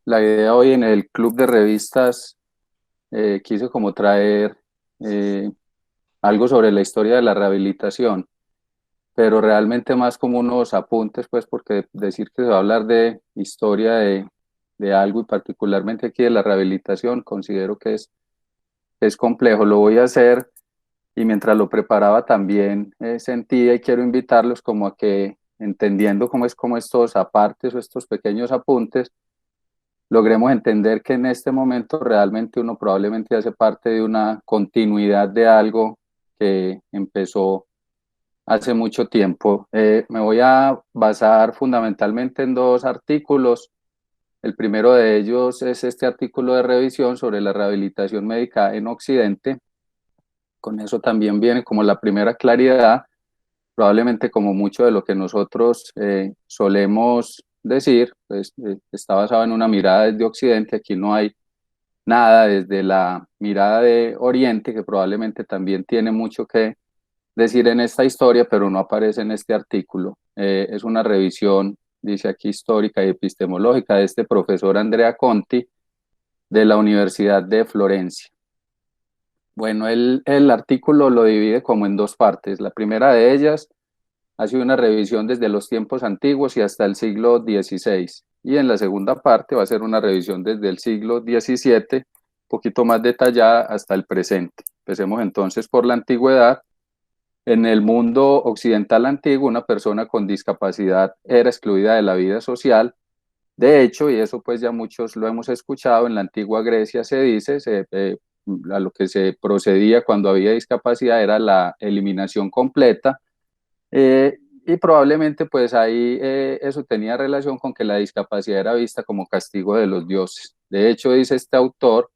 La idea hoy en el club de revistas quise como traer eh, algo sobre la historia de la rehabilitación, pero realmente más como unos apuntes, pues porque decir que se va a hablar de historia de algo y particularmente aquí de la rehabilitación, considero que es complejo. Lo voy a hacer y mientras lo preparaba también sentía y quiero invitarlos como a que entendiendo cómo es como estos apartes o estos pequeños apuntes, logremos entender que en este momento realmente uno probablemente hace parte de una continuidad de algo que empezó hace mucho tiempo. Me voy a basar fundamentalmente en dos artículos. El primero de ellos es este artículo de revisión sobre la rehabilitación médica en Occidente. Con eso también viene como la primera claridad, probablemente como mucho de lo que nosotros solemos decir, pues está basado en una mirada desde Occidente. Aquí no hay nada desde la mirada de Oriente, que probablemente también tiene mucho que decir en esta historia, pero no aparece en este artículo. Es una revisión, dice aquí, histórica y epistemológica de este profesor Andrea Conti de la Universidad de Florencia. Bueno, el artículo lo divide como en dos partes. La primera de ellas ha sido una revisión desde los tiempos antiguos y hasta el siglo XVI. Y en la segunda parte va a ser una revisión desde el siglo XVII, un poquito más detallada, hasta el presente. Empecemos entonces por la antigüedad. En el mundo occidental antiguo, una persona con discapacidad era excluida de la vida social. De hecho, y eso pues ya muchos lo hemos escuchado, en la antigua Grecia se dice, a lo que se procedía cuando había discapacidad era la eliminación completa, y probablemente pues ahí eso tenía relación con que la discapacidad era vista como castigo de los dioses. De hecho, dice este autor,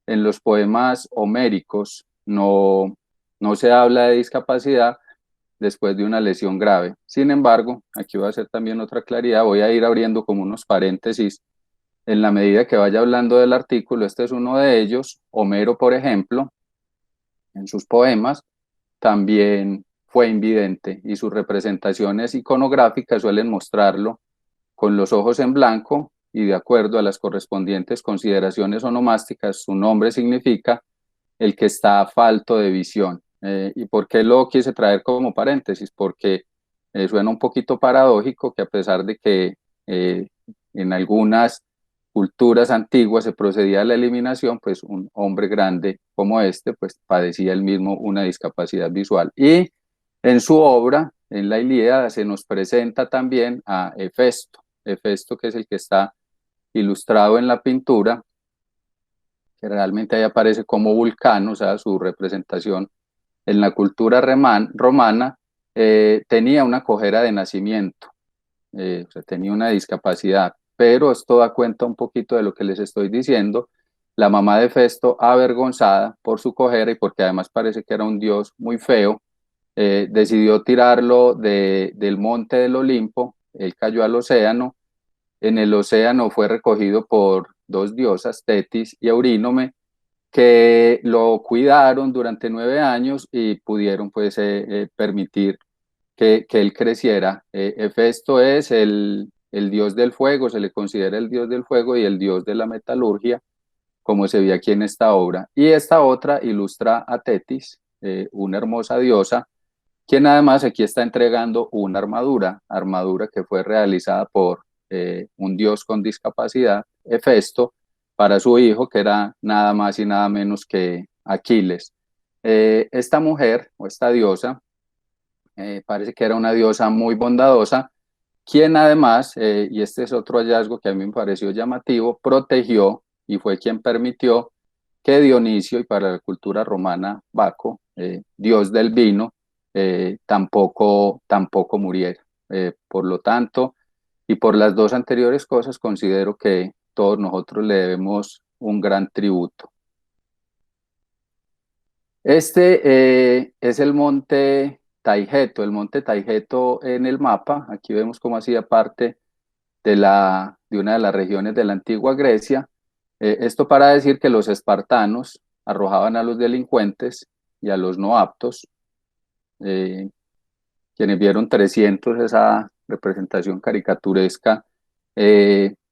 en los poemas homéricos no se habla de discapacidad después de una lesión grave. Sin embargo, aquí voy a hacer también otra claridad, voy a ir abriendo como unos paréntesis en la medida que vaya hablando del artículo. Este es uno de ellos. Homero, por ejemplo, en sus poemas también fue invidente y sus representaciones iconográficas suelen mostrarlo con los ojos en blanco y de acuerdo a las correspondientes consideraciones onomásticas, su nombre significa el que está falto de visión. ¿Y por qué lo quise traer como paréntesis? Porque suena un poquito paradójico que a pesar de que eh, en algunas culturas antiguas se procedía a la eliminación, pues un hombre grande como este, pues padecía él mismo una discapacidad visual. Y en su obra, en la Ilíada, se nos presenta también a Hefesto, Hefesto que es el que está ilustrado en la pintura, que realmente ahí aparece como Vulcano, o sea, su representación en la cultura romana, tenía una cojera de nacimiento, o sea, tenía una discapacidad, pero esto da cuenta un poquito de lo que les estoy diciendo. La mamá de Festo, avergonzada por su cojera y porque además parece que era un dios muy feo, decidió tirarlo del monte del Olimpo. Él cayó al océano. En el océano fue recogido por dos diosas, Tetis y Eurínome, que lo cuidaron durante 9 años y pudieron pues permitir que él creciera. Hefesto es el dios del fuego, se le considera el dios del fuego y el dios de la metalurgia, como se ve aquí en esta obra. Y esta otra ilustra a Tetis, una hermosa diosa, quien además aquí está entregando una armadura que fue realizada por un dios con discapacidad, Hefesto, para su hijo, que era nada más y nada menos que Aquiles. Esta mujer o esta diosa parece que era una diosa muy bondadosa, quien además, y este es otro hallazgo que a mí me pareció llamativo, protegió y fue quien permitió que Dionisio, y para la cultura romana Baco, dios del vino, tampoco muriera. Por lo tanto, y por las dos anteriores cosas, considero que todos nosotros le debemos un gran tributo. Este es el monte Taigeto, el monte Taigeto en el mapa. Aquí vemos cómo hacía parte de una de las regiones de la antigua Grecia. Esto para decir que los espartanos arrojaban a los delincuentes y a los no aptos. eh, Quienes vieron 300, esa representación caricaturesca,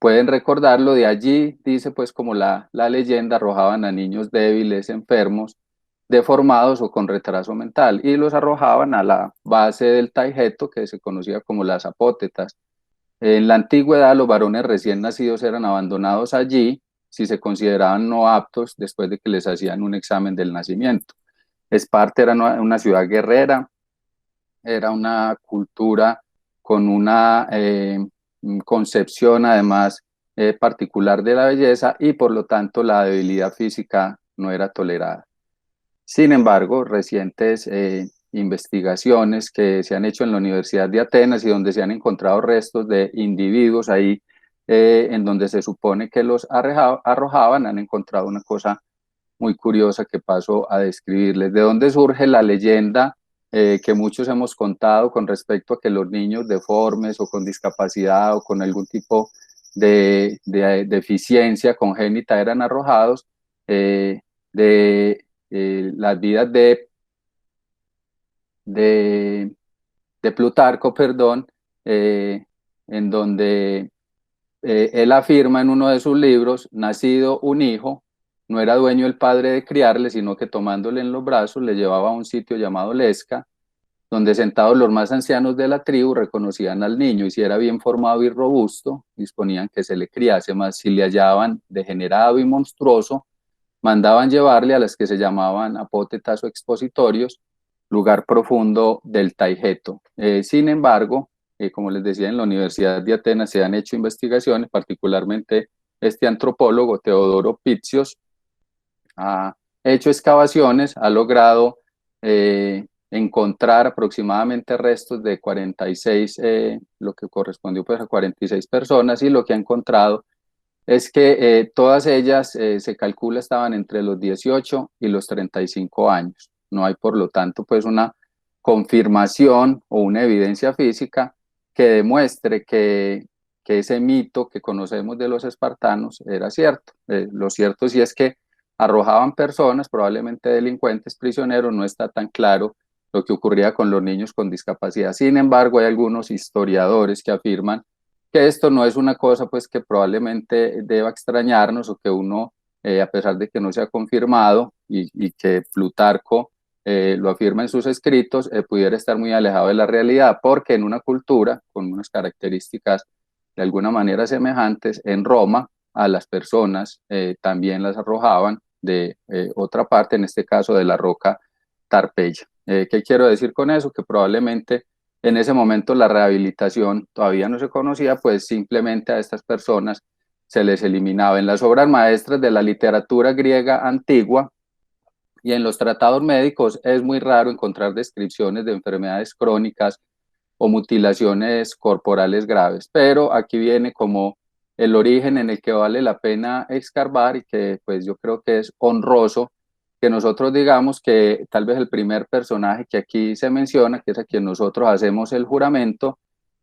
pueden recordarlo. De allí, dice pues como la leyenda, arrojaban a niños débiles, enfermos, deformados o con retraso mental, y los arrojaban a la base del Taygeto, que se conocía como las apótetas. En la antigüedad, los varones recién nacidos eran abandonados allí si se consideraban no aptos después de que les hacían un examen del nacimiento. Esparta era una ciudad guerrera, era una cultura con una concepción además particular de la belleza, y por lo tanto la debilidad física no era tolerada. Sin embargo, recientes investigaciones que se han hecho en la Universidad de Atenas y donde se han encontrado restos de individuos ahí en donde se supone que los arrojaban, han encontrado una cosa muy curiosa que paso a describirles. ¿De dónde surge la leyenda que muchos hemos contado con respecto a que los niños deformes o con discapacidad o con algún tipo de deficiencia congénita eran arrojados de las vidas de, de Plutarco, perdón, en donde él afirma en uno de sus libros: nacido un hijo, no era dueño el padre de criarle, sino que tomándole en los brazos le llevaba a un sitio llamado Lesca, donde sentados los más ancianos de la tribu reconocían al niño, y si era bien formado y robusto, disponían que se le criase, mas si le hallaban degenerado y monstruoso, mandaban llevarle a las que se llamaban apótetas o expositorios, lugar profundo del Taygeto. Sin embargo, como les decía, en la Universidad de Atenas se han hecho investigaciones, particularmente este antropólogo Teodoro Pizzios ha hecho excavaciones, ha logrado encontrar aproximadamente restos de 46, lo que correspondió pues a 46 personas, y lo que ha encontrado es que todas ellas se calcula estaban entre los 18 y los 35 años. No hay, por lo tanto, pues una confirmación o una evidencia física que demuestre que ese mito que conocemos de los espartanos era cierto. Lo cierto sí es que arrojaban personas, probablemente delincuentes, prisioneros. No está tan claro lo que ocurría con los niños con discapacidad. Sin embargo, hay algunos historiadores que afirman que esto no es una cosa pues que probablemente deba extrañarnos, o que uno, a pesar de que no se ha confirmado y que Plutarco lo afirma en sus escritos, pudiera estar muy alejado de la realidad, porque en una cultura con unas características de alguna manera semejantes, en Roma a las personas también las arrojaban de otra parte, en este caso de la roca Tarpeya. ¿Qué quiero decir con eso? Que probablemente en ese momento la rehabilitación todavía no se conocía, pues simplemente a estas personas se les eliminaba. En las obras maestras de la literatura griega antigua y en los tratados médicos es muy raro encontrar descripciones de enfermedades crónicas o mutilaciones corporales graves, pero aquí viene como el origen en el que vale la pena escarbar, y que pues yo creo que es honroso que nosotros digamos que tal vez el primer personaje que aquí se menciona, que es a quien nosotros hacemos el juramento,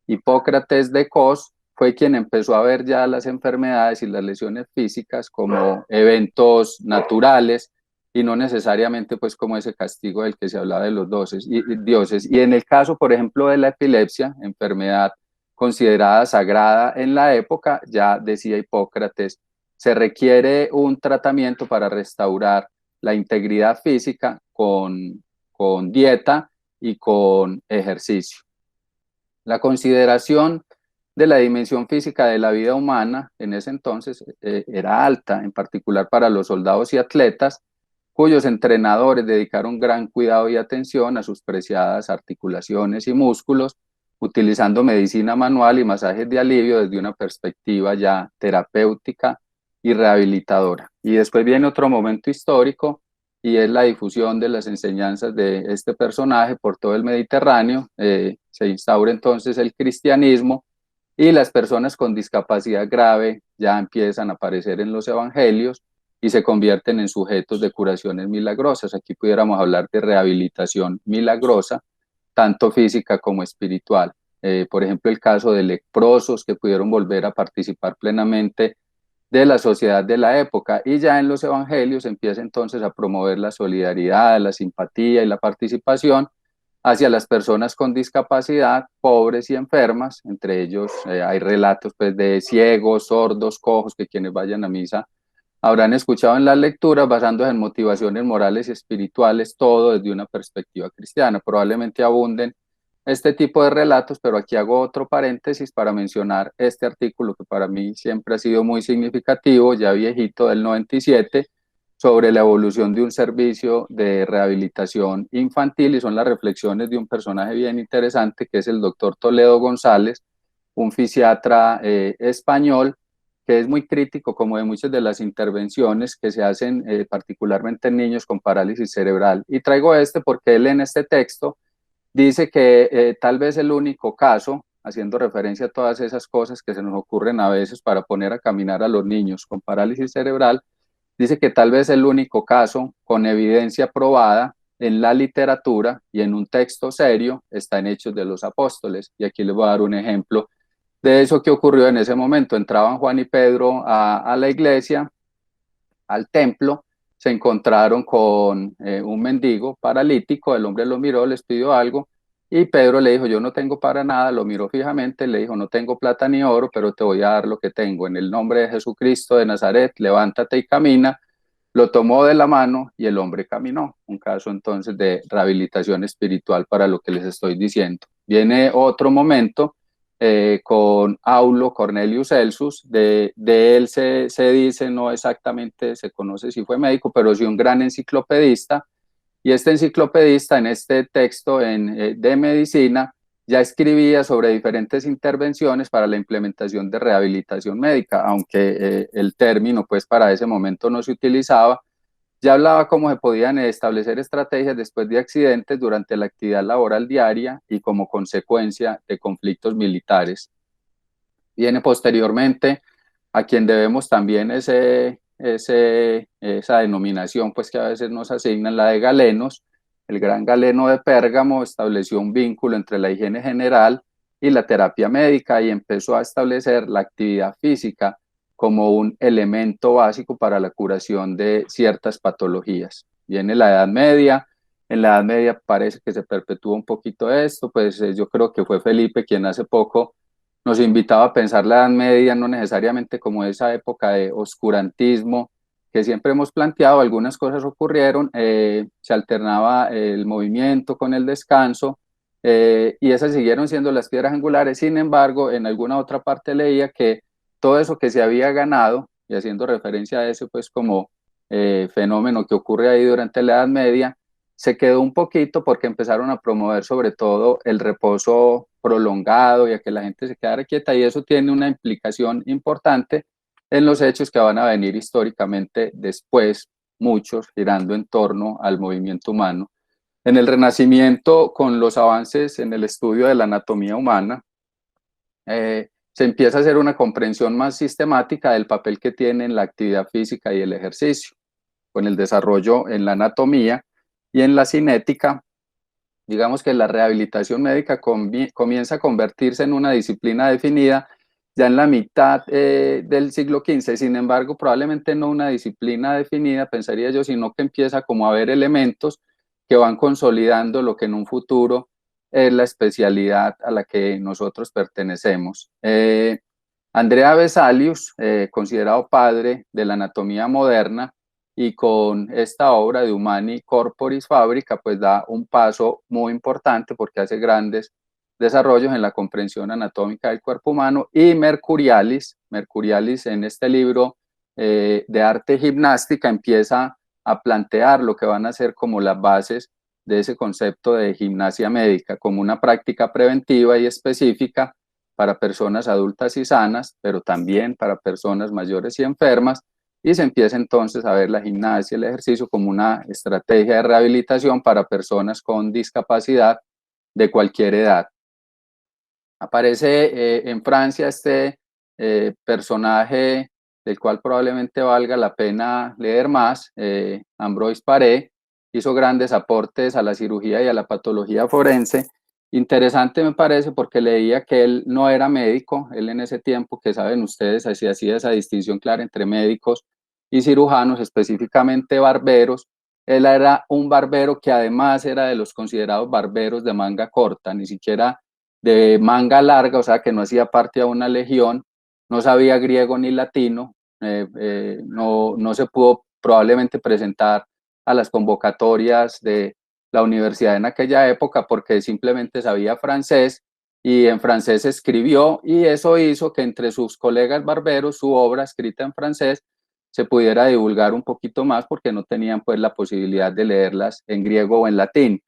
Hipócrates de Cos, fue quien empezó a ver ya las enfermedades y las lesiones físicas como eventos naturales, y no necesariamente pues como ese castigo del que se hablaba de los dioses. Y en el caso, por ejemplo, de la epilepsia, enfermedad considerada sagrada en la época, ya decía Hipócrates, se requiere un tratamiento para restaurar la integridad física con dieta y con ejercicio. La consideración de la dimensión física de la vida humana en ese entonces era alta, en particular para los soldados y atletas, cuyos entrenadores dedicaron gran cuidado y atención a sus preciadas articulaciones y músculos, utilizando medicina manual y masajes de alivio desde una perspectiva ya terapéutica y rehabilitadora. Y después viene otro momento histórico, y es la difusión de las enseñanzas de este personaje por todo el Mediterráneo. Se instaura entonces el cristianismo, y las personas con discapacidad grave ya empiezan a aparecer en los evangelios y se convierten en sujetos de curaciones milagrosas. Aquí pudiéramos hablar de rehabilitación milagrosa, tanto física como espiritual. Por ejemplo, el caso de leprosos que pudieron volver a participar plenamente de la sociedad de la época, y ya en los evangelios empieza entonces a promover la solidaridad, la simpatía y la participación, hacia las personas con discapacidad, pobres y enfermas. Entre ellos hay relatos pues, de ciegos, sordos, cojos, que quienes vayan a misa habrán escuchado en las lecturas, basándose en motivaciones morales y espirituales, todo desde una perspectiva cristiana. Probablemente abunden este tipo de relatos, pero aquí hago otro paréntesis para mencionar este artículo que para mí siempre ha sido muy significativo, ya viejito, del 97, sobre la evolución de un servicio de rehabilitación infantil, y son las reflexiones de un personaje bien interesante que es el doctor Toledo González, un fisiatra español que es muy crítico como de muchas de las intervenciones que se hacen particularmente en niños con parálisis cerebral. Y traigo este porque él en este texto dice que tal vez el único caso, haciendo referencia a todas esas cosas que se nos ocurren a veces para poner a caminar a los niños con parálisis cerebral, dice que tal vez el único caso con evidencia probada en la literatura y en un texto serio está en Hechos de los Apóstoles. Y aquí les voy a dar un ejemplo de eso que ocurrió en ese momento. Entraban Juan y Pedro a la iglesia, al templo, se encontraron con un mendigo paralítico, el hombre lo miró, les pidió algo, y Pedro le dijo, yo no tengo para nada, lo miró fijamente, le dijo, no tengo plata ni oro, pero te voy a dar lo que tengo. En el nombre de Jesucristo de Nazaret, levántate y camina. Lo tomó de la mano y el hombre caminó. Un caso entonces de rehabilitación espiritual para lo que les estoy diciendo. Viene otro momento con Aulo Cornelius Celsus. De él se dice, no exactamente se conoce si fue médico, pero sí un gran enciclopedista. Y este enciclopedista en este texto de medicina ya escribía sobre diferentes intervenciones para la implementación de rehabilitación médica, aunque el término pues para ese momento no se utilizaba. Ya hablaba cómo se podían establecer estrategias después de accidentes durante la actividad laboral diaria y como consecuencia de conflictos militares. Viene posteriormente a quien debemos también esa denominación pues que a veces nos asignan, la de Galenos. El gran Galeno de Pérgamo estableció un vínculo entre la higiene general y la terapia médica y empezó a establecer la actividad física como un elemento básico para la curación de ciertas patologías. Viene la Edad Media. En la Edad Media parece que se perpetúa un poquito esto, pues yo creo que fue Felipe quien hace poco nos invitaba a pensar la Edad Media no necesariamente como esa época de oscurantismo que siempre hemos planteado. Algunas cosas ocurrieron, se alternaba el movimiento con el descanso, y esas siguieron siendo las piedras angulares. Sin embargo, en alguna otra parte leía que todo eso que se había ganado, y haciendo referencia a ese pues como fenómeno que ocurre ahí durante la Edad Media, se quedó un poquito porque empezaron a promover sobre todo el reposo prolongado y a que la gente se quedara quieta, y eso tiene una implicación importante en los hechos que van a venir históricamente después, muchos girando en torno al movimiento humano. En el Renacimiento, con los avances en el estudio de la anatomía humana, se empieza a hacer una comprensión más sistemática del papel que tienen la actividad física y el ejercicio. Con el desarrollo en la anatomía y en la cinética, digamos que la rehabilitación médica comienza a convertirse en una disciplina definida ya en la mitad del siglo XV. Sin embargo, probablemente no una disciplina definida, pensaría yo, sino que empieza como a haber elementos que van consolidando lo que en un futuro es la especialidad a la que nosotros pertenecemos. Andrea Vesalius, considerado padre de la anatomía moderna, y con esta obra de Humani Corporis Fabrica, pues da un paso muy importante porque hace grandes desarrollos en la comprensión anatómica del cuerpo humano. Y Mercurialis en este libro de arte gimnástica empieza a plantear lo que van a ser como las bases de ese concepto de gimnasia médica, como una práctica preventiva y específica para personas adultas y sanas, pero también para personas mayores y enfermas, y se empieza entonces a ver la gimnasia, el ejercicio como una estrategia de rehabilitación para personas con discapacidad de cualquier edad. Aparece en Francia este personaje del cual probablemente valga la pena leer más, Ambroise Paré. Hizo grandes aportes a la cirugía y a la patología forense. Interesante me parece porque leía que él no era médico, él en ese tiempo, que saben ustedes, así hacía esa distinción clara entre médicos y cirujanos, específicamente barberos. él era un barbero que además era de los considerados barberos de manga corta, ni siquiera de manga larga, o sea que no hacía parte de una legión, no sabía griego ni latino, no se pudo probablemente presentar a las convocatorias de la universidad en aquella época porque simplemente sabía francés y en francés escribió, y eso hizo que entre sus colegas barberos su obra escrita en francés se pudiera divulgar un poquito más porque no tenían pues la posibilidad de leerlas en griego o en latín.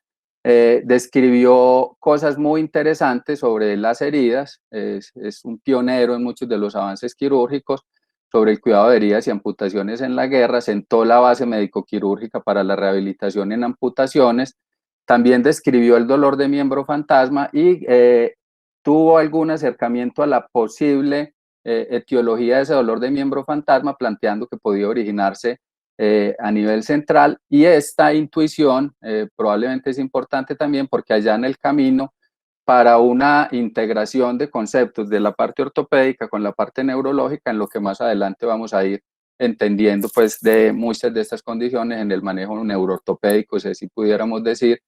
Describió cosas muy interesantes sobre las heridas, es un pionero en muchos de los avances quirúrgicos sobre el cuidado de heridas y amputaciones en la guerra, sentó la base médico-quirúrgica para la rehabilitación en amputaciones, también describió el dolor de miembro fantasma y tuvo algún acercamiento a la posible etiología de ese dolor de miembro fantasma, planteando que podía originarse a nivel central, y esta intuición probablemente es importante también porque allá en el camino para una integración de conceptos de la parte ortopédica con la parte neurológica, en lo que más adelante vamos a ir entendiendo pues de muchas de estas condiciones en el manejo neuroortopédico, si pudiéramos decir,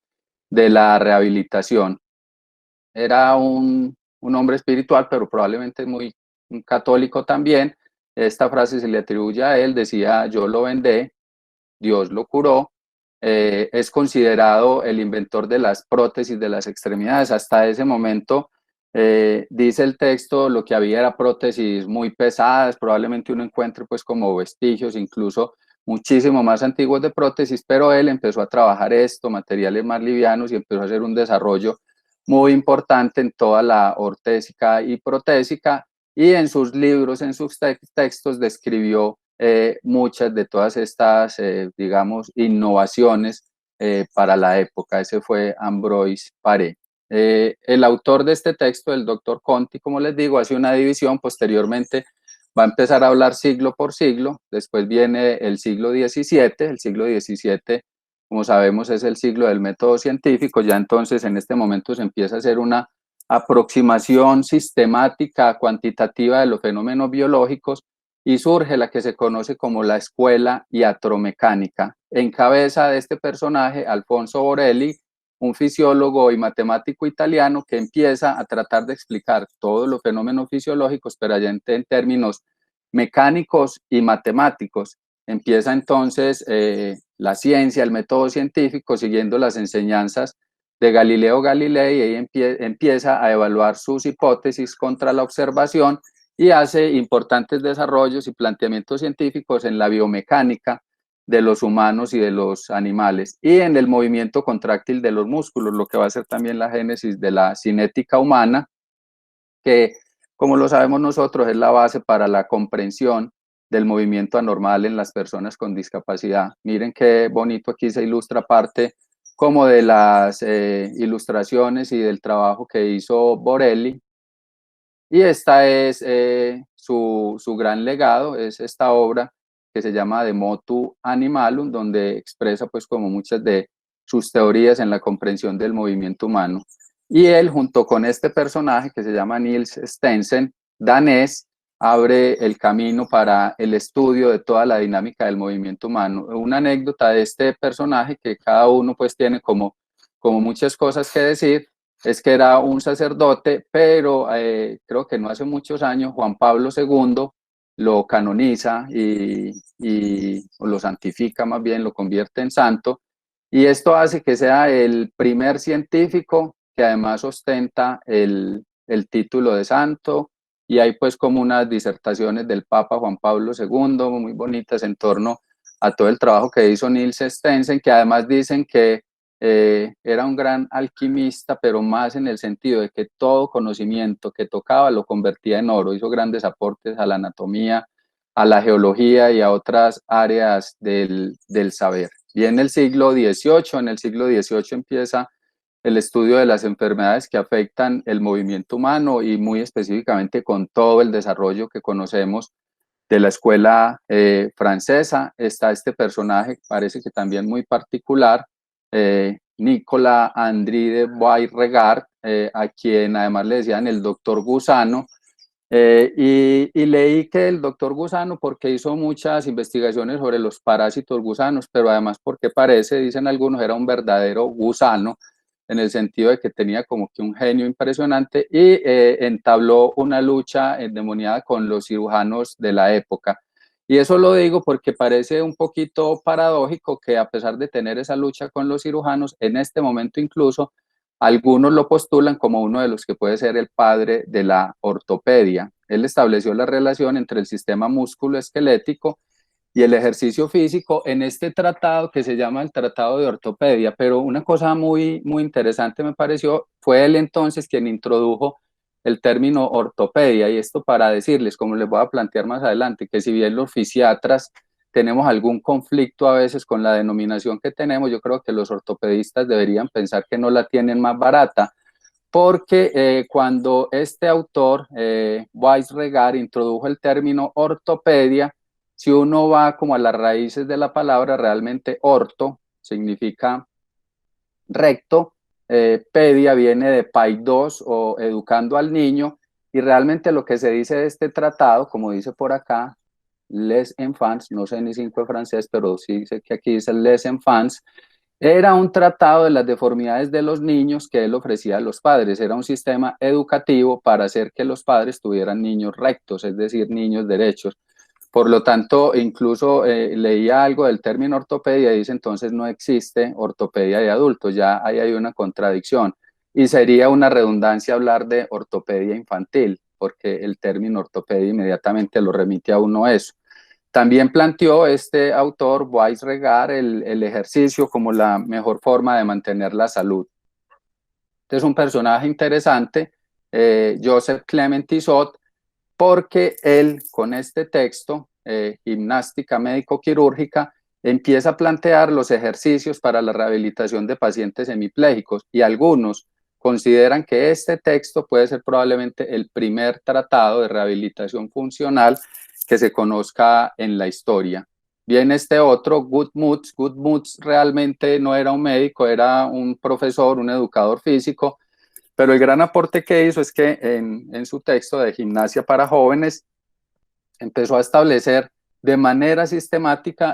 de la rehabilitación. Era un hombre espiritual, pero probablemente muy católico también. Esta frase se le atribuye a él, decía: yo lo vendé, Dios lo curó. Es considerado el inventor de las prótesis de las extremidades. Hasta ese momento, dice el texto, lo que había era prótesis muy pesadas, probablemente uno encuentre pues como vestigios incluso muchísimo más antiguos de prótesis, pero él empezó a trabajar esto, materiales más livianos, y empezó a hacer un desarrollo muy importante en toda la ortésica y protésica, y en sus libros, en sus textos describió muchas de todas estas, digamos, innovaciones para la época. Ese fue Ambroise Paré. El autor de este texto, el doctor Conti, como les digo, hace una división. Posteriormente va a empezar a hablar siglo por siglo, después viene el siglo XVII. El siglo XVII, como sabemos, es el siglo del método científico. Ya entonces en este momento se empieza a hacer una aproximación sistemática, cuantitativa de los fenómenos biológicos, y surge la que se conoce como la escuela iatromecánica. En cabeza de este personaje, Alfonso Borelli, un fisiólogo y matemático italiano que empieza a tratar de explicar todos los fenómenos fisiológicos, pero allá en términos mecánicos y matemáticos. Empieza entonces la ciencia, el método científico, siguiendo las enseñanzas de Galileo Galilei, y ahí empieza a evaluar sus hipótesis contra la observación y hace importantes desarrollos y planteamientos científicos en la biomecánica de los humanos y de los animales, y en el movimiento contráctil de los músculos, lo que va a ser también la génesis de la cinética humana, que, como lo sabemos nosotros, es la base para la comprensión del movimiento anormal en las personas con discapacidad. Miren qué bonito, aquí se ilustra parte como de las ilustraciones y del trabajo que hizo Borelli, y esta es su gran legado, es esta obra que se llama De Motu Animalum, donde expresa pues como muchas de sus teorías en la comprensión del movimiento humano. Y él, junto con este personaje que se llama Niels Stensen, danés, abre el camino para el estudio de toda la dinámica del movimiento humano. Una anécdota de este personaje, que cada uno pues tiene como muchas cosas que decir, es que era un sacerdote, pero creo que no hace muchos años Juan Pablo II lo canoniza o lo santifica, más bien lo convierte en santo, y esto hace que sea el primer científico que además ostenta el título de santo, y hay pues como unas disertaciones del Papa Juan Pablo II muy bonitas en torno a todo el trabajo que hizo Niels Stensen, que además dicen que era un gran alquimista, pero más en el sentido de que todo conocimiento que tocaba lo convertía en oro. Hizo grandes aportes a la anatomía, a la geología y a otras áreas del saber. Y en el siglo XVIII empieza el estudio de las enfermedades que afectan el movimiento humano, y muy específicamente con todo el desarrollo que conocemos de la escuela francesa. Está este personaje, parece que también muy particular, Nicolas André de Beauregard, a quien además le decían el doctor Gusano, Y leí que el doctor Gusano, porque hizo muchas investigaciones sobre los parásitos gusanos, pero además porque parece, dicen algunos, era un verdadero gusano, en el sentido de que tenía como que un genio impresionante y entabló una lucha endemoniada con los cirujanos de la época. Y eso lo digo porque parece un poquito paradójico que a pesar de tener esa lucha con los cirujanos, en este momento incluso algunos lo postulan como uno de los que puede ser el padre de la ortopedia. Él estableció la relación entre el sistema músculo-esquelético y el ejercicio físico en este tratado que se llama el Tratado de Ortopedia. Pero una cosa muy interesante me pareció, fue él entonces quien introdujo el término ortopedia, y esto para decirles, como les voy a plantear más adelante, que si bien los fisiatras tenemos algún conflicto a veces con la denominación que tenemos, yo creo que los ortopedistas deberían pensar que no la tienen más barata, porque cuando este autor, Weisregar, introdujo el término ortopedia, si uno va como a las raíces de la palabra, realmente orto significa recto, pedia viene de paidos o educando al niño, y realmente lo que se dice de este tratado, como dice por acá, les enfants, no sé ni cinco de francés, pero sí sé que aquí dice les enfants, era un tratado de las deformidades de los niños que él ofrecía a los padres. Era un sistema educativo para hacer que los padres tuvieran niños rectos, es decir, niños derechos. Por lo tanto, incluso leía algo del término ortopedia y dice entonces no existe ortopedia de adultos, ya ahí hay una contradicción. Y sería una redundancia hablar de ortopedia infantil, porque el término ortopedia inmediatamente lo remite a uno a eso. También planteó este autor, Weisregar, el ejercicio como la mejor forma de mantener la salud. Este es un personaje interesante, Joseph Clement Tissot, porque él con este texto, Gimnástica Médico-Quirúrgica, empieza a plantear los ejercicios para la rehabilitación de pacientes hemipléjicos, y algunos consideran que este texto puede ser probablemente el primer tratado de rehabilitación funcional que se conozca en la historia. Bien, este otro, Guttmuth realmente no era un médico, era un profesor, un educador físico, pero el gran aporte que hizo es que en su texto de Gimnasia para Jóvenes empezó a establecer de manera sistemática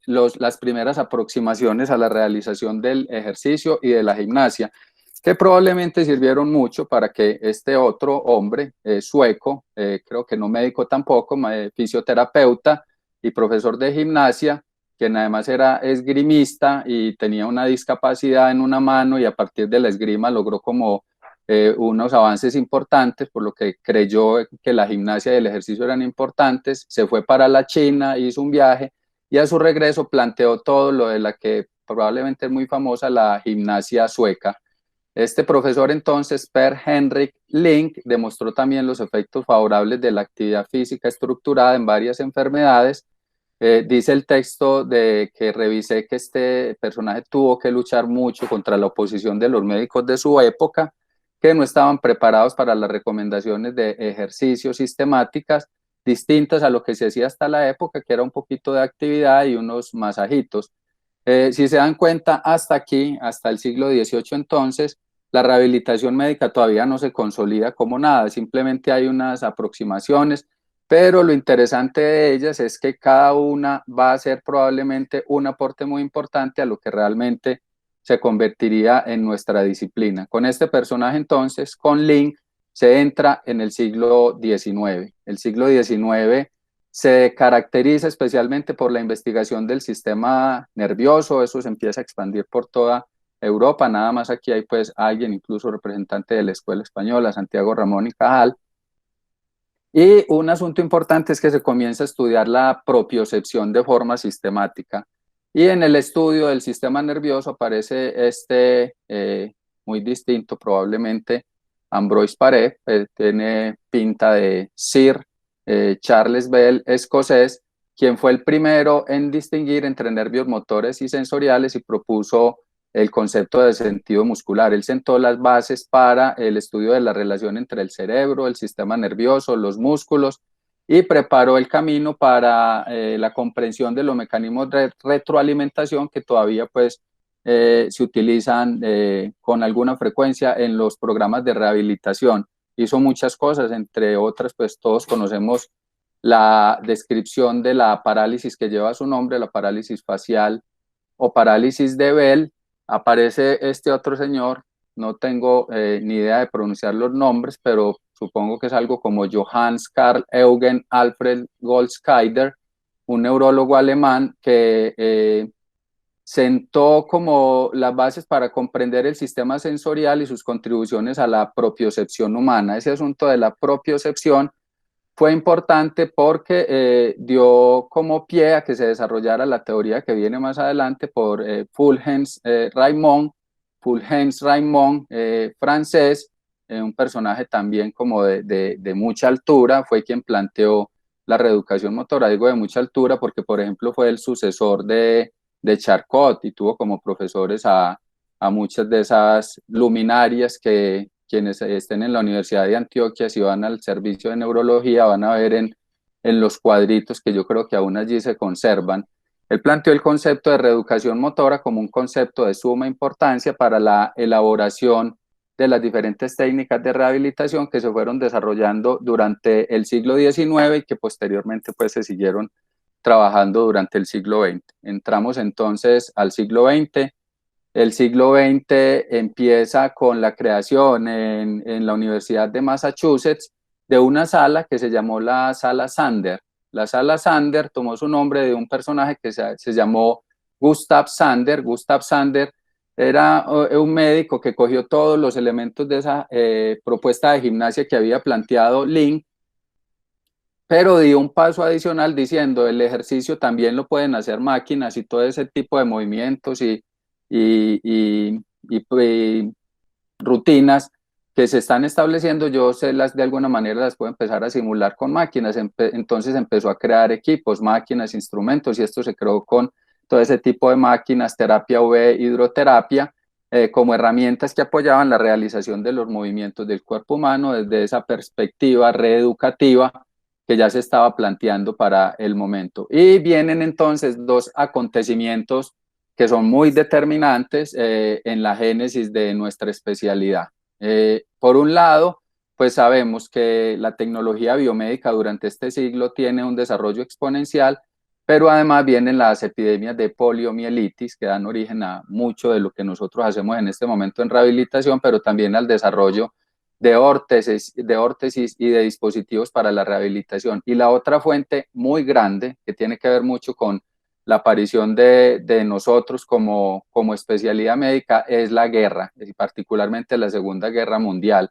las primeras aproximaciones a la realización del ejercicio y de la gimnasia, que probablemente sirvieron mucho para que este otro hombre sueco, creo que no médico tampoco, fisioterapeuta y profesor de gimnasia, quien además era esgrimista y tenía una discapacidad en una mano, y a partir de la esgrima logró como unos avances importantes, por lo que creyó que la gimnasia y el ejercicio eran importantes, se fue para la China, hizo un viaje y a su regreso planteó todo lo de la que probablemente es muy famosa, la gimnasia sueca. Este profesor entonces, Per Henrik Link, demostró también los efectos favorables de la actividad física estructurada en varias enfermedades. Dice el texto de que revisé que este personaje tuvo que luchar mucho contra la oposición de los médicos de su época, que no estaban preparados para las recomendaciones de ejercicios sistemáticas distintas a lo que se hacía hasta la época, que era un poquito de actividad y unos masajitos. Si se dan cuenta, hasta aquí, hasta el siglo XVIII entonces, la rehabilitación médica todavía no se consolida como nada, simplemente hay unas aproximaciones, pero lo interesante de ellas es que cada una va a ser probablemente un aporte muy importante a lo que realmente se convertiría en nuestra disciplina. Con este personaje entonces, con Link, se entra en el siglo XIX. El siglo XIX se caracteriza especialmente por la investigación del sistema nervioso, eso se empieza a expandir por toda Europa, nada más aquí hay pues alguien, incluso representante de la Escuela Española, Santiago Ramón y Cajal. Y un asunto importante es que se comienza a estudiar la propiocepción de forma sistemática. Y en el estudio del sistema nervioso aparece muy distinto, probablemente Ambroise Paré, tiene pinta de Sir Charles Bell, escocés, quien fue el primero en distinguir entre nervios motores y sensoriales y propuso el concepto de sentido muscular. Él sentó las bases para el estudio de la relación entre el cerebro, el sistema nervioso, los músculos, y preparó el camino para la comprensión de los mecanismos de retroalimentación que todavía pues se utilizan con alguna frecuencia en los programas de rehabilitación. hizo muchas cosas, entre otras, pues todos conocemos la descripción de la parálisis que lleva su nombre, la parálisis facial o parálisis de Bell. Aparece este otro señor, no tengo ni idea de pronunciar los nombres, pero supongo que es algo como Johannes Karl Eugen Alfred Goldscheider, un neurólogo alemán que sentó como las bases para comprender el sistema sensorial y sus contribuciones a la propiocepción humana. Ese asunto de la propiocepción fue importante porque dio como pie a que se desarrollara la teoría que viene más adelante por Fulgence Raymond, francés, un personaje también como de mucha altura, fue quien planteó la reeducación motora. Digo de mucha altura porque, por ejemplo, fue el sucesor de Charcot y tuvo como profesores a muchas de esas luminarias que quienes estén en la Universidad de Antioquia, si van al servicio de neurología, van a ver en los cuadritos que yo creo que aún allí se conservan. Él planteó el concepto de reeducación motora como un concepto de suma importancia para la elaboración de las diferentes técnicas de rehabilitación que se fueron desarrollando durante el siglo XIX y que posteriormente pues se siguieron trabajando durante el siglo XX. Entramos entonces al siglo XX. El siglo XX empieza con la creación en la Universidad de Massachusetts de una sala que se llamó la Sala Sander. La Sala Sander tomó su nombre de un personaje que se llamó Gustav Sander. Gustav Sander era un médico que cogió todos los elementos de esa propuesta de gimnasia que había planteado Link, pero dio un paso adicional diciendo el ejercicio también lo pueden hacer máquinas y todo ese tipo de movimientos y, y, y rutinas que se están estableciendo, yo se las de alguna manera las puedo empezar a simular con máquinas. Entonces empezó a crear equipos, máquinas, instrumentos, y esto se creó con todo ese tipo de máquinas, terapia UV, hidroterapia, como herramientas que apoyaban la realización de los movimientos del cuerpo humano desde esa perspectiva reeducativa que ya se estaba planteando para el momento. Y vienen entonces dos acontecimientos que son muy determinantes en la génesis de nuestra especialidad. Por un lado, pues sabemos que la tecnología biomédica durante este siglo tiene un desarrollo exponencial, pero además vienen las epidemias de poliomielitis que dan origen a mucho de lo que nosotros hacemos en este momento en rehabilitación, pero también al desarrollo de órtesis y de dispositivos para la rehabilitación. Y la otra fuente muy grande que tiene que ver mucho con la aparición de nosotros como especialidad médica es la guerra, y particularmente la Segunda Guerra Mundial.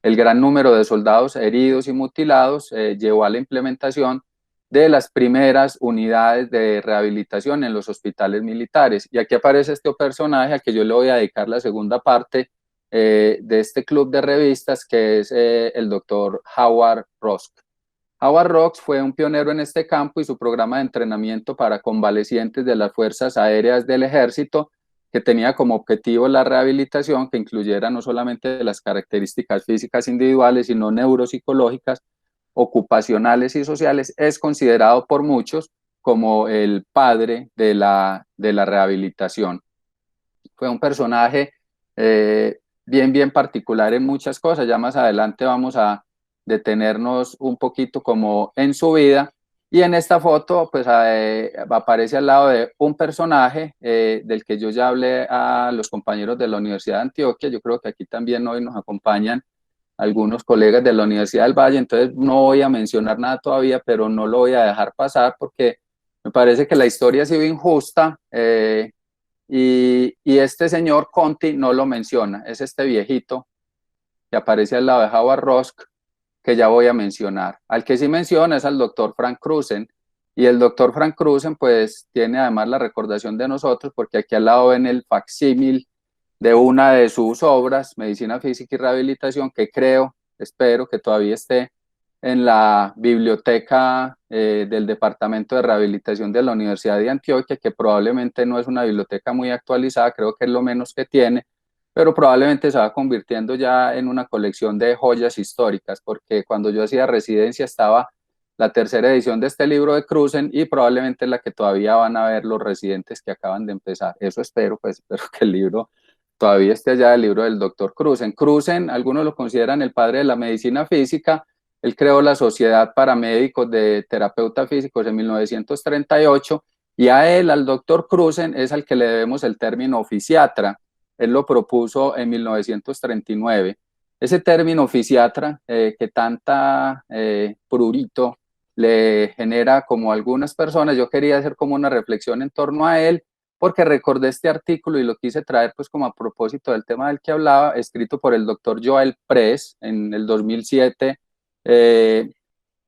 El gran número de soldados heridos y mutilados llevó a la implementación de las primeras unidades de rehabilitación en los hospitales militares. Y aquí aparece este personaje al que yo le voy a dedicar la segunda parte de este club de revistas, que es el doctor Howard Rosk. Howard Rox fue un pionero en este campo y su programa de entrenamiento para convalecientes de las Fuerzas Aéreas del Ejército, que tenía como objetivo la rehabilitación, que incluyera no solamente las características físicas individuales, sino neuropsicológicas, ocupacionales y sociales, es considerado por muchos como el padre de la rehabilitación. Fue un personaje bien particular en muchas cosas. Ya más adelante vamos a detenernos un poquito como en su vida. Y en esta foto, pues aparece al lado de un personaje del que yo ya hablé a los compañeros de la Universidad de Antioquia. Yo creo que aquí también hoy nos acompañan algunos colegas de la Universidad del Valle, entonces no voy a mencionar nada todavía, pero no lo voy a dejar pasar porque me parece que la historia ha sido injusta. Y este señor Conti no lo menciona, es este viejito que aparece al lado de Howard Rosk, que ya voy a mencionar. Al que sí menciona es al doctor Frank Krusen, y el doctor Frank Krusen pues tiene además la recordación de nosotros, porque aquí al lado ven el facsímil de una de sus obras, Medicina Física y Rehabilitación, que creo, espero que todavía esté en la biblioteca del Departamento de Rehabilitación de la Universidad de Antioquia, que probablemente no es una biblioteca muy actualizada, creo que es lo menos que tiene, pero probablemente se va convirtiendo ya en una colección de joyas históricas, porque cuando yo hacía residencia estaba la tercera edición de este libro de Krusen y probablemente la que todavía van a ver los residentes que acaban de empezar. Eso espero, pues espero que el libro todavía esté allá el libro del doctor Cruzen. Cruzen, algunos lo consideran el padre de la medicina física. Él creó la Sociedad para Médicos de Terapeutas Físicos en 1938 y a él, al doctor Cruzen, es al que le debemos el término fisiatra. Él lo propuso en 1939. Ese término fisiatra, que tanta prurito le genera como a algunas personas, yo quería hacer como una reflexión en torno a él, porque recordé este artículo y lo quise traer pues como a propósito del tema del que hablaba, escrito por el doctor Joel Press en el 2007, eh,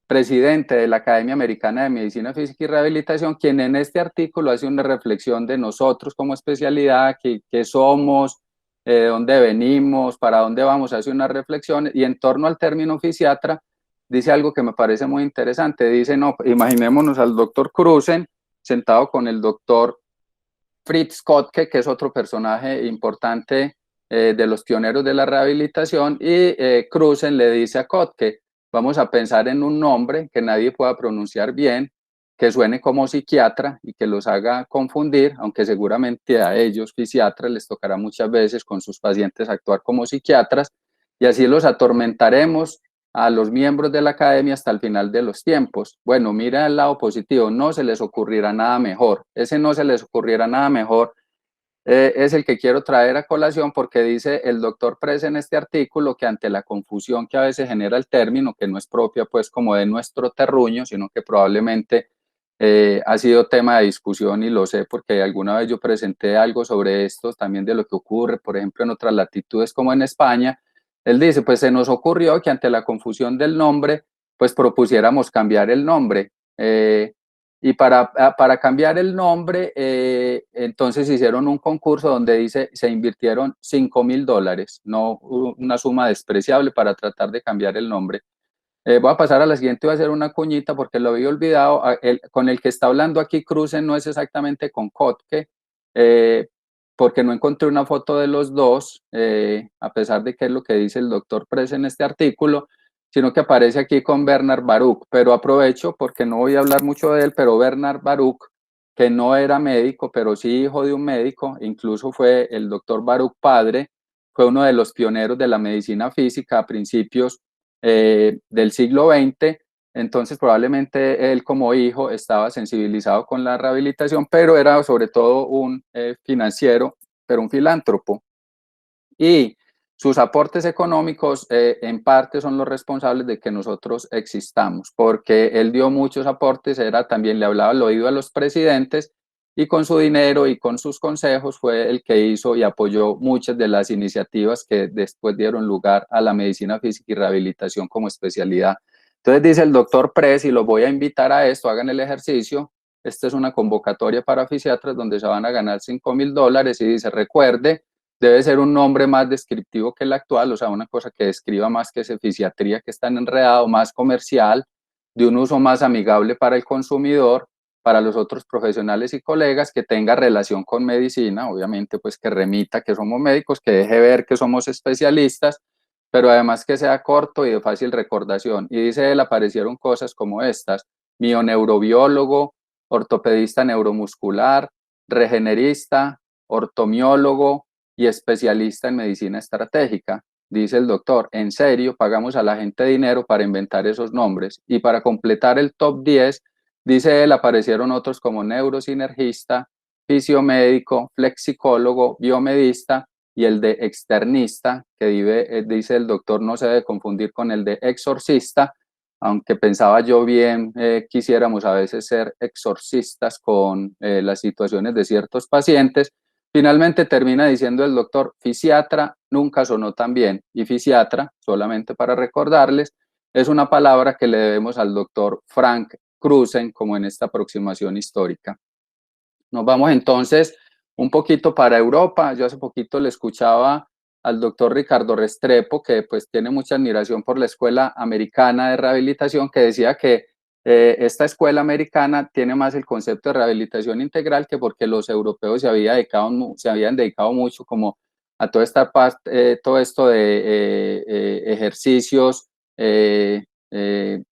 presidente de la Academia Americana de Medicina Física y Rehabilitación, quien en este artículo hace una reflexión de nosotros como especialidad, qué somos, dónde venimos, para dónde vamos, hace una reflexión y en torno al término fisiatra dice algo que me parece muy interesante. Dice, no, imaginémonos al doctor Cruzen sentado con el doctor Fritz Kottke, que es otro personaje importante de los pioneros de la rehabilitación, y Cruzen le dice a Kottke, vamos a pensar en un nombre que nadie pueda pronunciar bien, que suene como psiquiatra y que los haga confundir, aunque seguramente a ellos, fisiatras, les tocará muchas veces con sus pacientes actuar como psiquiatras, y así los atormentaremos a los miembros de la academia hasta el final de los tiempos. Bueno, mira el lado positivo, no se les ocurrirá nada mejor. Ese no se les ocurrirá nada mejor es el que quiero traer a colación porque dice el doctor Press en este artículo que ante la confusión que a veces genera el término, que no es propia pues como de nuestro terruño, sino que probablemente ha sido tema de discusión y lo sé porque alguna vez yo presenté algo sobre esto, también de lo que ocurre, por ejemplo, en otras latitudes como en España. Él dice, pues se nos ocurrió que ante la confusión del nombre, pues propusiéramos cambiar el nombre. Y para cambiar el nombre, entonces hicieron un concurso donde dice, se invirtieron $5,000, no una suma despreciable para tratar de cambiar el nombre. Voy a pasar a la siguiente, voy a hacer una cuñita porque lo había olvidado. Con el que está hablando aquí Cruzen no es exactamente con Kotke, eh, porque no encontré una foto de los dos, a pesar de que es lo que dice el doctor Press en este artículo, sino que aparece aquí con Bernard Baruch. Pero aprovecho porque no voy a hablar mucho de él, pero Bernard Baruch, que no era médico, pero sí hijo de un médico, incluso fue el doctor Baruch padre, fue uno de los pioneros de la medicina física a principios del siglo XX, entonces probablemente él como hijo estaba sensibilizado con la rehabilitación, pero era sobre todo un financiero, pero un filántropo. Y sus aportes económicos en parte son los responsables de que nosotros existamos, porque él dio muchos aportes, era también le hablaba al oído a los presidentes y con su dinero y con sus consejos fue el que hizo y apoyó muchas de las iniciativas que después dieron lugar a la medicina física y rehabilitación como especialidad. Entonces dice el doctor Press, y los voy a invitar a esto, hagan el ejercicio, esta es una convocatoria para fisiatras donde se van a ganar $5,000 y dice, recuerde, debe ser un nombre más descriptivo que el actual, o sea, una cosa que describa más que ese fisiatría que está enredado, más comercial, de un uso más amigable para el consumidor, para los otros profesionales y colegas, que tenga relación con medicina, obviamente pues que remita que somos médicos, que deje ver que somos especialistas, pero además que sea corto y de fácil recordación. Y dice él, aparecieron cosas como estas, mioneurobiólogo, ortopedista neuromuscular, regenerista, ortomiólogo y especialista en medicina estratégica. Dice el doctor, en serio, pagamos a la gente dinero para inventar esos nombres. Y para completar el top 10, dice él, aparecieron otros como neurosinergista, fisiomédico, flexicólogo, biomedista y el de externista, que dice el doctor, no se debe confundir con el de exorcista, aunque pensaba yo bien, quisiéramos a veces ser exorcistas con las situaciones de ciertos pacientes. Finalmente termina diciendo el doctor, fisiatra nunca sonó tan bien, y fisiatra, solamente para recordarles, es una palabra que le debemos al doctor Frank Cruzen como en esta aproximación histórica. Nos vamos entonces un poquito para Europa. Yo hace poquito le escuchaba al doctor Ricardo Restrepo, que pues tiene mucha admiración por la Escuela Americana de Rehabilitación, que decía que esta escuela americana tiene más el concepto de rehabilitación integral que porque los europeos se habían dedicado mucho como a toda esta parte, todo esto de ejercicios de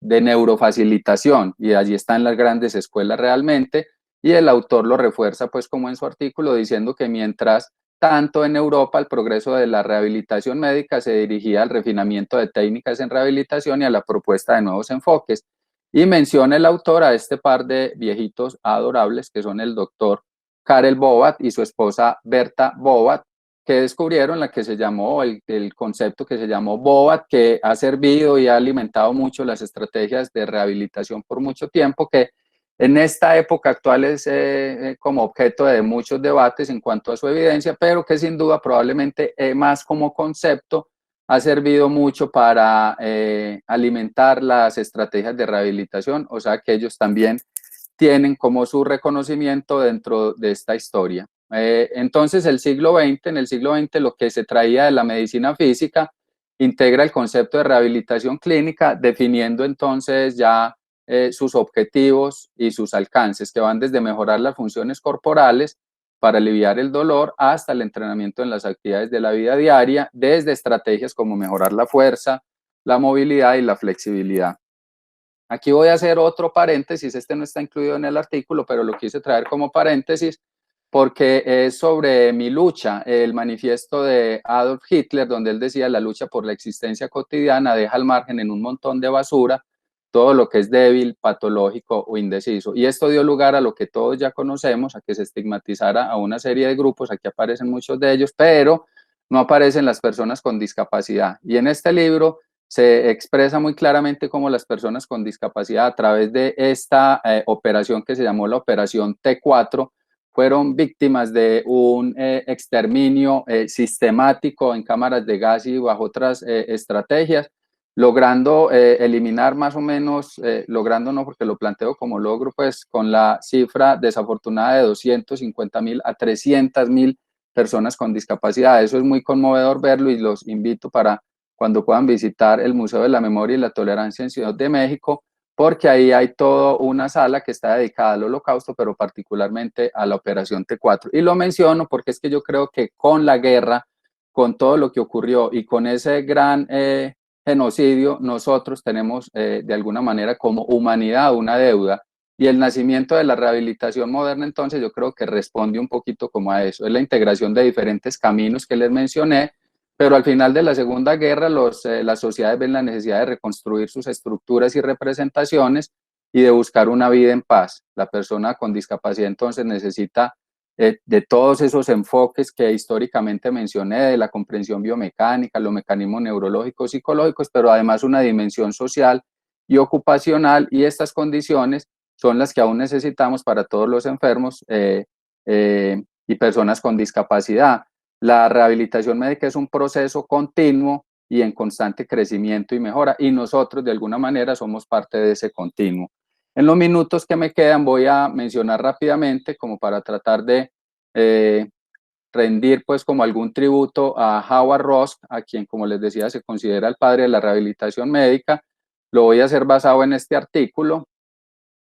neurofacilitación, y allí están las grandes escuelas realmente. Y el autor lo refuerza pues como en su artículo diciendo que mientras tanto en Europa el progreso de la rehabilitación médica se dirigía al refinamiento de técnicas en rehabilitación y a la propuesta de nuevos enfoques. Y menciona el autor a este par de viejitos adorables que son el doctor Karel Bobat y su esposa Berta Bobat, que descubrieron la que se llamó, el concepto que se llamó Bobat, que ha servido y ha alimentado mucho las estrategias de rehabilitación por mucho tiempo, que en esta época actual es como objeto de muchos debates en cuanto a su evidencia, pero que sin duda probablemente más como concepto ha servido mucho para alimentar las estrategias de rehabilitación, o sea que ellos también tienen como su reconocimiento dentro de esta historia. Entonces, en el siglo XX, lo que se traía de la medicina física integra el concepto de rehabilitación clínica, definiendo entonces ya sus objetivos y sus alcances, que van desde mejorar las funciones corporales para aliviar el dolor hasta el entrenamiento en las actividades de la vida diaria, desde estrategias como mejorar la fuerza, la movilidad y la flexibilidad. Aquí voy a hacer otro paréntesis, este no está incluido en el artículo, pero lo quise traer como paréntesis porque es sobre mi lucha, el manifiesto de Adolf Hitler, donde él decía la lucha por la existencia cotidiana deja al margen en un montón de basura todo lo que es débil, patológico o indeciso. Y esto dio lugar a lo que todos ya conocemos, a que se estigmatizara a una serie de grupos, aquí aparecen muchos de ellos, pero no aparecen las personas con discapacidad. Y en este libro se expresa muy claramente cómo las personas con discapacidad a través de esta operación que se llamó la Operación T4 fueron víctimas de un exterminio sistemático en cámaras de gas y bajo otras estrategias, logrando eliminar más o menos, logrando no porque lo planteo como logro, pues con la cifra desafortunada de 250.000 a 300.000 personas con discapacidad. Eso es muy conmovedor verlo y los invito para cuando puedan visitar el Museo de la Memoria y la Tolerancia en Ciudad de México, porque ahí hay toda una sala que está dedicada al Holocausto, pero particularmente a la Operación T4. Y lo menciono porque es que yo creo que con la guerra, con todo lo que ocurrió y con ese gran genocidio, nosotros tenemos de alguna manera como humanidad una deuda. Y el nacimiento de la rehabilitación moderna, entonces, yo creo que responde un poquito como a eso. Es la integración de diferentes caminos que les mencioné, pero al final de la Segunda Guerra las sociedades ven la necesidad de reconstruir sus estructuras y representaciones y de buscar una vida en paz. La persona con discapacidad entonces necesita de todos esos enfoques que históricamente mencioné, de la comprensión biomecánica, los mecanismos neurológicos, psicológicos, pero además una dimensión social y ocupacional, y estas condiciones son las que aún necesitamos para todos los enfermos y personas con discapacidad. La rehabilitación médica es un proceso continuo y en constante crecimiento y mejora, y nosotros de alguna manera somos parte de ese continuo. En los minutos que me quedan voy a mencionar rápidamente como para tratar de rendir pues como algún tributo a Howard Rosk, a quien como les decía se considera el padre de la rehabilitación médica. Lo voy a hacer basado en este artículo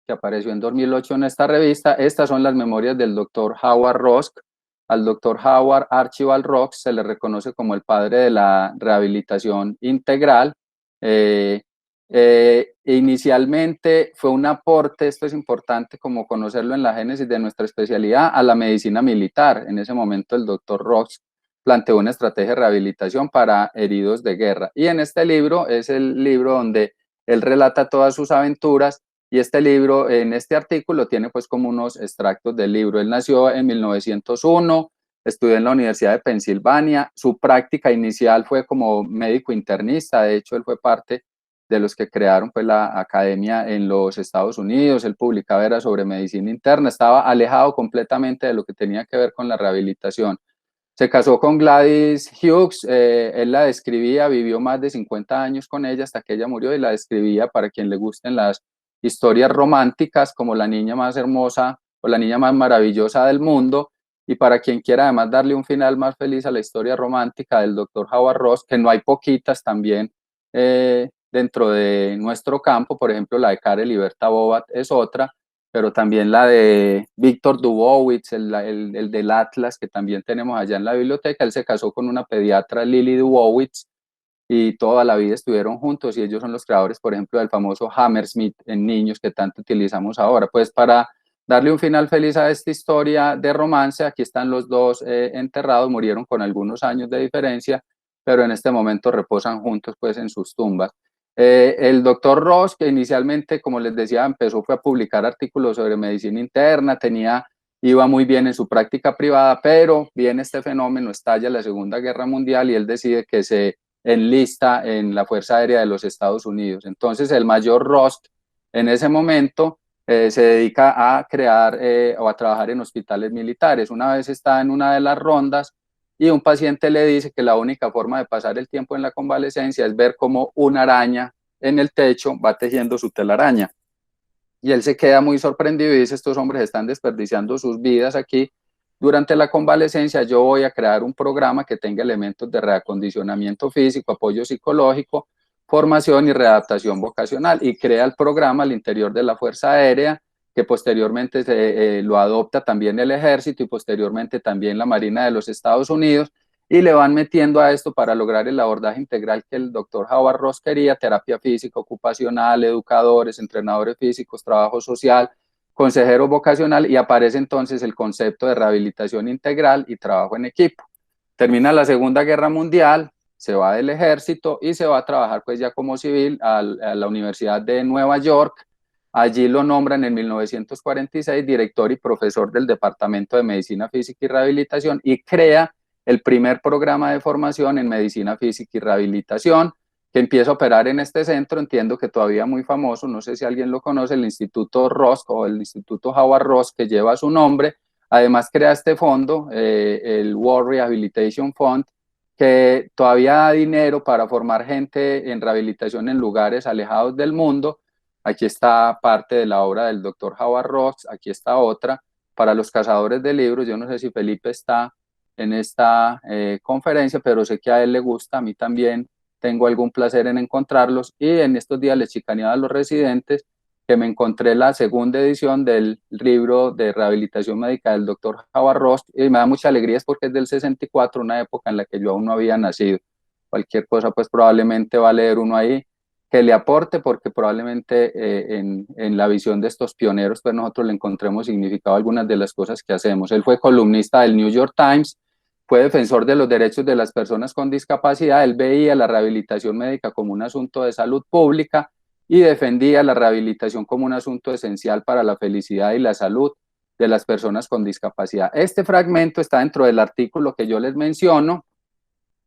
que apareció en 2008 en esta revista. Estas son las memorias del doctor Howard Rosk. Al doctor Howard Archibald Rosk se le reconoce como el padre de la rehabilitación integral. Inicialmente fue un aporte, esto es importante como conocerlo en la génesis de nuestra especialidad, a la medicina militar. En ese momento el doctor Rosk planteó una estrategia de rehabilitación para heridos de guerra. Y en este libro es el libro donde él relata todas sus aventuras. Y este libro, en este artículo, tiene pues como unos extractos del libro. Él nació en 1901, estudió en la Universidad de Pensilvania. Su práctica inicial fue como médico internista. De hecho, él fue parte de los que crearon pues la academia en los Estados Unidos. Él publicaba era sobre medicina interna. Estaba alejado completamente de lo que tenía que ver con la rehabilitación. Se casó con Gladys Hughes, él la describía, vivió más de 50 años con ella hasta que ella murió y la describía para quien le gusten las historias románticas como la niña más hermosa o la niña más maravillosa del mundo, y para quien quiera además darle un final más feliz a la historia romántica del doctor Howard Ross, que no hay poquitas también dentro de nuestro campo, por ejemplo la de Karel y Berta Bobat es otra, pero también la de Víctor Dubowitz, el del Atlas, que también tenemos allá en la biblioteca. Él se casó con una pediatra, Lily Dubowitz, y toda la vida estuvieron juntos, y ellos son los creadores, por ejemplo, del famoso Hammersmith en niños que tanto utilizamos ahora. Pues para darle un final feliz a esta historia de romance. Aquí están los dos enterrados, murieron con algunos años de diferencia, pero en este momento reposan juntos pues en sus tumbas. El doctor Ross, que inicialmente, como les decía, fue a publicar artículos sobre medicina interna, iba muy bien en su práctica privada, pero viene este fenómeno, estalla la Segunda Guerra Mundial y él decide que se enlista en la Fuerza Aérea de los Estados Unidos. Entonces el mayor Ross en ese momento se dedica a crear o a trabajar en hospitales militares. Una vez está en una de las rondas y un paciente le dice que la única forma de pasar el tiempo en la convalecencia es ver cómo una araña en el techo va tejiendo su telaraña. Y él se queda muy sorprendido y dice, estos hombres están desperdiciando sus vidas aquí. Durante la convalecencia yo voy a crear un programa que tenga elementos de reacondicionamiento físico, apoyo psicológico, formación y readaptación vocacional, y crea el programa al interior de la Fuerza Aérea, que posteriormente lo adopta también el Ejército y posteriormente también la Marina de los Estados Unidos, y le van metiendo a esto para lograr el abordaje integral que el doctor Howard Ross quería: terapia física, ocupacional, educadores, entrenadores físicos, trabajo social, consejero vocacional, y aparece entonces el concepto de rehabilitación integral y trabajo en equipo. Termina la Segunda Guerra Mundial, se va del ejército y se va a trabajar pues ya como civil a la Universidad de Nueva York. Allí lo nombran en 1946 director y profesor del Departamento de Medicina Física y Rehabilitación y crea el primer programa de formación en medicina física y rehabilitación, que empieza a operar en este centro. Entiendo que todavía muy famoso, no sé si alguien lo conoce, el Instituto Ross o el Instituto Howard Ross, que lleva su nombre. Además crea este fondo, el World Rehabilitation Fund, que todavía da dinero para formar gente en rehabilitación en lugares alejados del mundo. Aquí está parte de la obra del doctor Howard Ross, aquí está otra, para los cazadores de libros. Yo no sé si Felipe está en esta conferencia, pero sé que a él le gusta, a mí también tengo algún placer en encontrarlos, y en estos días les chicaneaba a los residentes que me encontré la segunda edición del libro de rehabilitación médica del doctor Howard Ross, y me da mucha alegría porque es del 64, una época en la que yo aún no había nacido. Cualquier cosa pues probablemente va a leer uno ahí que le aporte, porque probablemente en la visión de estos pioneros pues nosotros le encontremos significado a algunas de las cosas que hacemos. Él fue columnista del New York Times, fue defensor de los derechos de las personas con discapacidad. Él veía la rehabilitación médica como un asunto de salud pública y defendía la rehabilitación como un asunto esencial para la felicidad y la salud de las personas con discapacidad. Este fragmento está dentro del artículo que yo les menciono,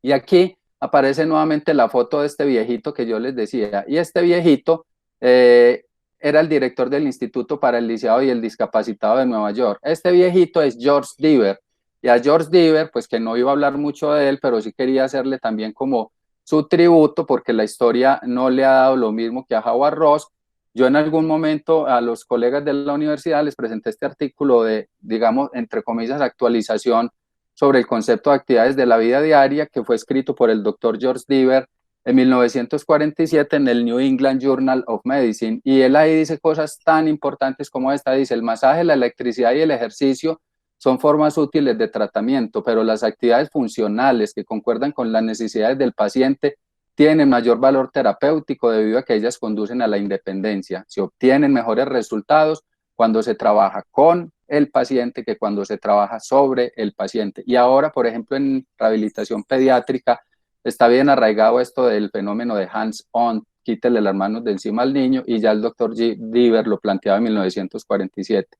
y aquí aparece nuevamente la foto de este viejito que yo les decía, y este viejito era el director del Instituto para el Lisiado y el Discapacitado de Nueva York. Este viejito es George Deaver, y a George Deaver, pues que no iba a hablar mucho de él, pero sí quería hacerle también como su tributo, porque la historia no le ha dado lo mismo que a Howard Ross. Yo en algún momento a los colegas de la universidad les presenté este artículo de, digamos, entre comillas, actualización sobre el concepto de actividades de la vida diaria, que fue escrito por el doctor George Deaver en 1947 en el New England Journal of Medicine, y él ahí dice cosas tan importantes como esta. Dice: el masaje, la electricidad y el ejercicio son formas útiles de tratamiento, pero las actividades funcionales que concuerdan con las necesidades del paciente tienen mayor valor terapéutico debido a que ellas conducen a la independencia. Se obtienen mejores resultados cuando se trabaja con el paciente que cuando se trabaja sobre el paciente. Y ahora, por ejemplo, en rehabilitación pediátrica está bien arraigado esto del fenómeno de hands-on, quítele las manos de encima al niño, y ya el doctor Deaver lo planteaba en 1947.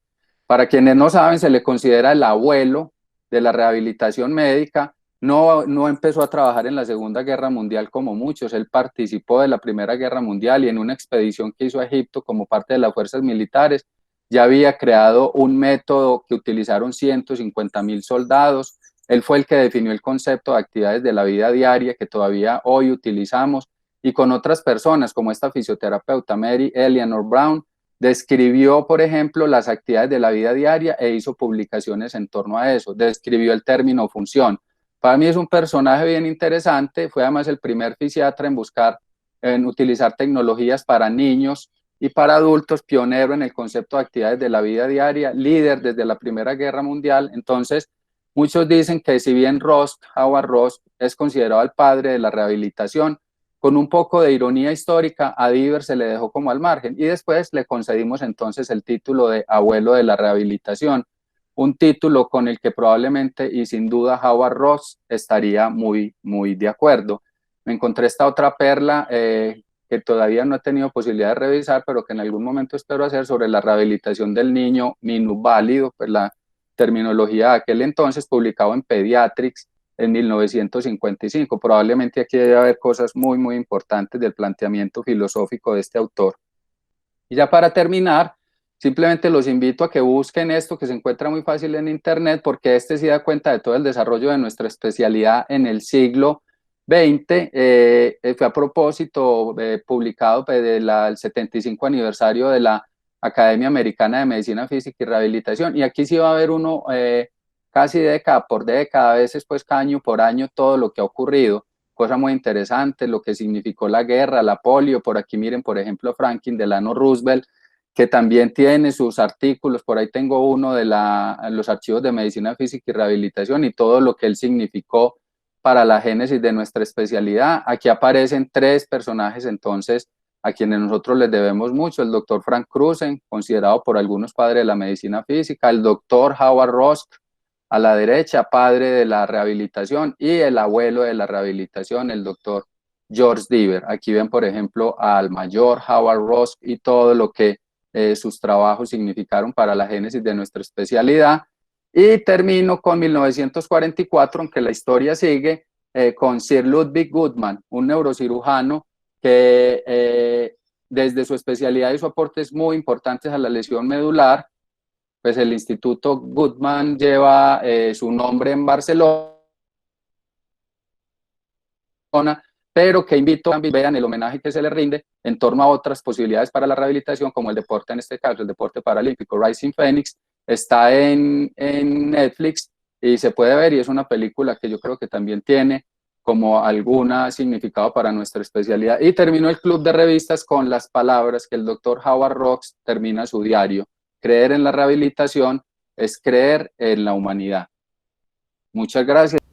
Para quienes no saben, se le considera el abuelo de la rehabilitación médica. No empezó a trabajar en la Segunda Guerra Mundial como muchos. Él participó de la Primera Guerra Mundial, y en una expedición que hizo a Egipto como parte de las fuerzas militares ya había creado un método que utilizaron 150.000 soldados. Él fue el que definió el concepto de actividades de la vida diaria que todavía hoy utilizamos, y con otras personas como esta fisioterapeuta Mary Eleanor Brown describió, por ejemplo, las actividades de la vida diaria e hizo publicaciones en torno a eso. Describió el término función. Para mí es un personaje bien interesante. Fue además el primer fisiatra en utilizar tecnologías para niños y para adultos, pionero en el concepto de actividades de la vida diaria, líder desde la Primera Guerra Mundial. Entonces, muchos dicen que si bien Howard Ross es considerado el padre de la rehabilitación, con un poco de ironía histórica, a Diver se le dejó como al margen y después le concedimos entonces el título de abuelo de la rehabilitación, un título con el que probablemente y sin duda Howard Ross estaría muy de acuerdo. Me encontré esta otra perla que todavía no he tenido posibilidad de revisar, pero que en algún momento espero hacer, sobre la rehabilitación del niño minusválido, pues la terminología de aquel entonces, publicado en Pediatrics en 1955. Probablemente aquí debe haber cosas muy importantes del planteamiento filosófico de este autor. Y ya para terminar, simplemente los invito a que busquen esto, que se encuentra muy fácil en internet, porque este sí da cuenta de todo el desarrollo de nuestra especialidad en el siglo XX. Fue a propósito publicado del 75 aniversario de la Academia Americana de Medicina Física y Rehabilitación, y aquí sí va a haber uno casi década por década, a veces pues año por año, todo lo que ha ocurrido, cosa muy interesante, lo que significó la guerra, la polio. Por aquí miren, por ejemplo, Franklin Delano Roosevelt, que también tiene sus artículos. Por ahí tengo uno de los archivos de medicina física y rehabilitación y todo lo que él significó para la génesis de nuestra especialidad. Aquí aparecen tres personajes entonces a quienes nosotros les debemos mucho: el doctor Frank Cruzen, considerado por algunos padre de la medicina física; el doctor Howard Ross, a la derecha, padre de la rehabilitación; y el abuelo de la rehabilitación, el doctor George Diver. Aquí ven, por ejemplo, al mayor Howard Ross y todo lo que sus trabajos significaron para la génesis de nuestra especialidad. Y termino con 1944, aunque la historia sigue, con Sir Ludwig Goodman, un neurocirujano que desde su especialidad hizo aportes muy importantes a la lesión medular. Pues el Instituto Goodman lleva su nombre en Barcelona, pero que invito a que vean el homenaje que se le rinde en torno a otras posibilidades para la rehabilitación, como el deporte, en este caso el deporte paralímpico. Rising Phoenix está en Netflix y se puede ver, y es una película que yo creo que también tiene como algún significado para nuestra especialidad. Y termino el club de revistas con las palabras que el doctor Howard Ross termina su diario: creer en la rehabilitación es creer en la humanidad. Muchas gracias.